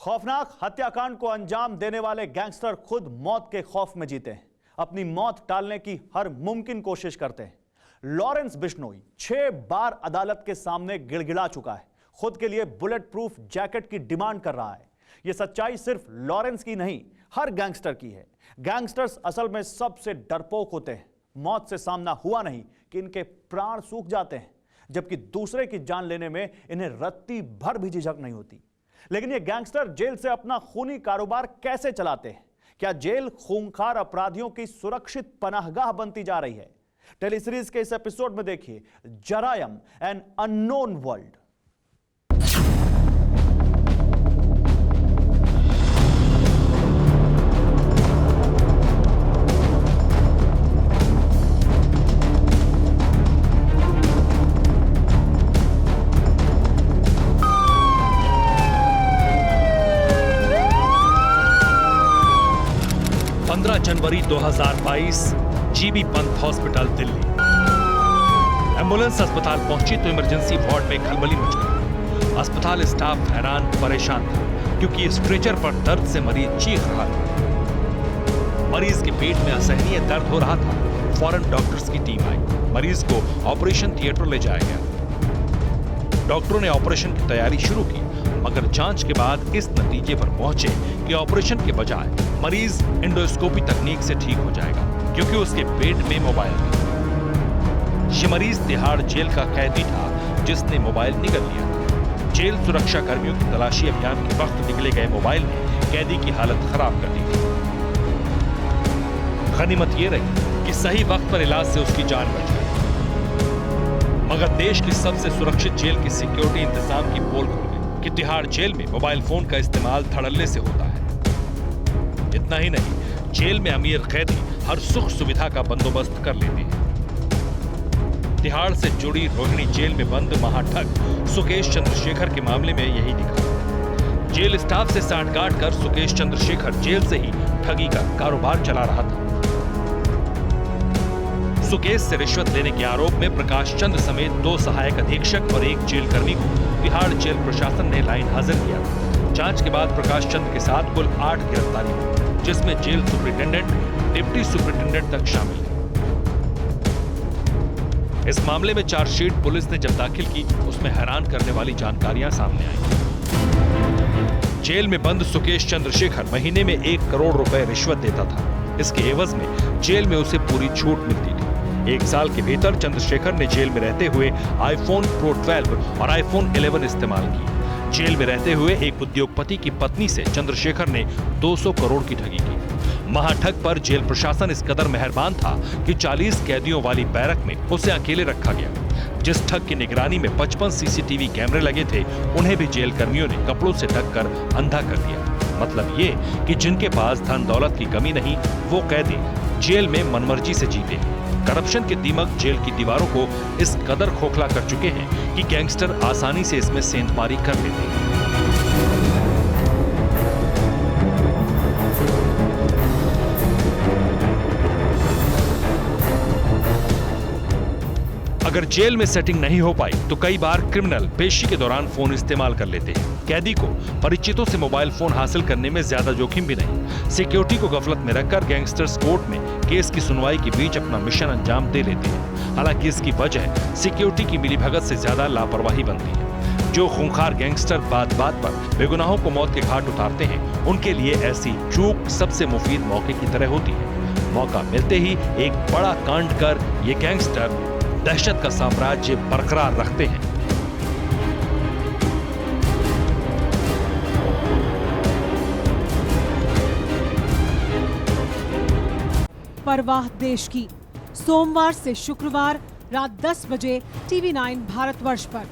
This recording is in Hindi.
खौफनाक हत्याकांड को अंजाम देने वाले गैंगस्टर खुद मौत के खौफ में जीते हैं, अपनी मौत टालने की हर मुमकिन कोशिश करते हैं। लॉरेंस बिश्नोई 6 बार अदालत के सामने गिड़गिड़ा चुका है, खुद के लिए बुलेट प्रूफ जैकेट की डिमांड कर रहा है। यह सच्चाई सिर्फ लॉरेंस की नहीं, हर गैंगस्टर की है। गैंगस्टर्स असल में सबसे डरपोक होते हैं। मौत से सामना हुआ नहीं कि इनके प्राण सूख जाते हैं, जबकि दूसरे की जान लेने में इन्हें रत्ती भर भी झिझक नहीं होती। लेकिन ये गैंगस्टर जेल से अपना खूनी कारोबार कैसे चलाते हैं? क्या जेल खूंखार अपराधियों की सुरक्षित पनाहगाह बनती जा रही है? टेलीसीरीज के इस एपिसोड में देखिए जरायम एन अननोन वर्ल्ड। जनवरी 2022 GB Pant hospital Delhi. Ambulance अस्पताल पहुंची तो इमरजेंसी वार्ड में खलबली मच गई। अस्पताल स्टाफ हैरान परेशान था क्योंकि स्ट्रेचर पर दर्द से मरीज चीख रहा था। मरीज के पेट में असहनीय दर्द हो रहा था। फौरन डॉक्टर्स की टीम आई, मरीज को ऑपरेशन थिएटर ले जाया गया। डॉक्टरों ने ऑपरेशन की तैयारी शुरू की, मगर जांच के बाद इस नतीजे पर पहुंचे कि ऑपरेशन के बजाय मरीज एंडोस्कोपी तकनीक से ठीक हो जाएगा, क्योंकि उसके पेट में मोबाइल था। ये मरीज तिहाड़ जेल का कैदी था जिसने मोबाइल निगल लिया। जेल सुरक्षा कर्मियों की तलाशी अभियान के वक्त निकले गए मोबाइल ने कैदी की हालत खराब कर दी थी। गनीमत ये रही कि सही वक्त पर इलाज से उसकी जान बच गई। मगर देश की सबसे सुरक्षित जेल की सिक्योरिटी इंतजाम की पोल खुल गई कि तिहाड़ जेल में मोबाइल फोन का इस्तेमाल धड़ल्ले से होता है। इतना ही नहीं, जेल में अमीर कैदी हर सुख सुविधा का बंदोबस्त कर लेते हैं। तिहाड़ से जुड़ी रोहिणी जेल में बंद महाठग सुकेश चंद्रशेखर के मामले में यही दिखा। जेल स्टाफ से सांठगांठ कर सुकेश चंद्रशेखर जेल से ही ठगी का कारोबार चला रहा था। सुकेश से रिश्वत लेने के आरोप में प्रकाश चंद्र समेत 2 सहायक अधीक्षक और 1 जेल कर्मी को तिहाड़ जेल प्रशासन ने लाइन हाजिर किया। जांच के बाद प्रकाश चंद्र के साथ कुल 8 गिरफ्तारी हुई, जिसमें जेल सुपरिटेंडेंट, डिप्टी सुपरिटेंडेंट तक शामिल है। इस मामले में चार्जशीट पुलिस ने जब दाखिल की, उसमें हैरान करने वाली जानकारियां सामने आई। जेल में बंद सुकेश चंद्रशेखर महीने में 1 करोड़ रुपए रिश्वत देता था। इसके एवज में जेल में उसे पूरी छूट मिलती थी। 1 साल के भीतर चंद्रशेखर ने जेल में रहते हुए आईफोन प्रो 12 और आईफोन 11 इस्तेमाल किए। जेल में रहते हुए एक उद्योगपति की पत्नी से चंद्रशेखर ने 200 करोड़ की ठगी की। महाठग पर जेल प्रशासन इस कदर मेहरबान था कि 40 कैदियों वाली बैरक में उसे अकेले रखा गया। जिस ठग की निगरानी में 55 सीसीटीवी कैमरे लगे थे, उन्हें भी जेल कर्मियों ने कपड़ों से ढककर अंधा कर दिया। मतलब ये कि जिनके पास धन दौलत की कमी नहीं, वो कैदी जेल में मनमर्जी से जीते। करप्शन के दीमक जेल की दीवारों को इस कदर खोखला कर चुके हैं कि गैंगस्टर आसानी से इसमें सेंधमारी कर लेते हैं। अगर जेल में सेटिंग नहीं हो पाई तो कई बार क्रिमिनल पेशी के दौरान फोन इस्तेमाल कर लेते हैं। कैदी को परिचितों से मोबाइल फोन हासिल करने में ज्यादा जोखिम भी नहीं। सिक्योरिटी को गफलत में रखकर गैंगस्टर्स कोर्ट में केस की सुनवाई के बीच अपना मिशन अंजाम दे लेते हैं। हालांकि इसकी वजह सिक्योरिटी की मिलीभगत से ज्यादा लापरवाही बनती है। जो खूंखार गैंगस्टर बात बात पर बेगुनाहों को मौत के घाट उतारते हैं, उनके लिए ऐसी चूक सबसे मुफीद मौके की तरह होती है। मौका मिलते ही एक बड़ा कांड कर ये गैंगस्टर दहशत का साम्राज्य बरकरार रखते हैं। परवाह देश की, सोमवार से शुक्रवार रात 10 बजे TV9 भारतवर्ष पर।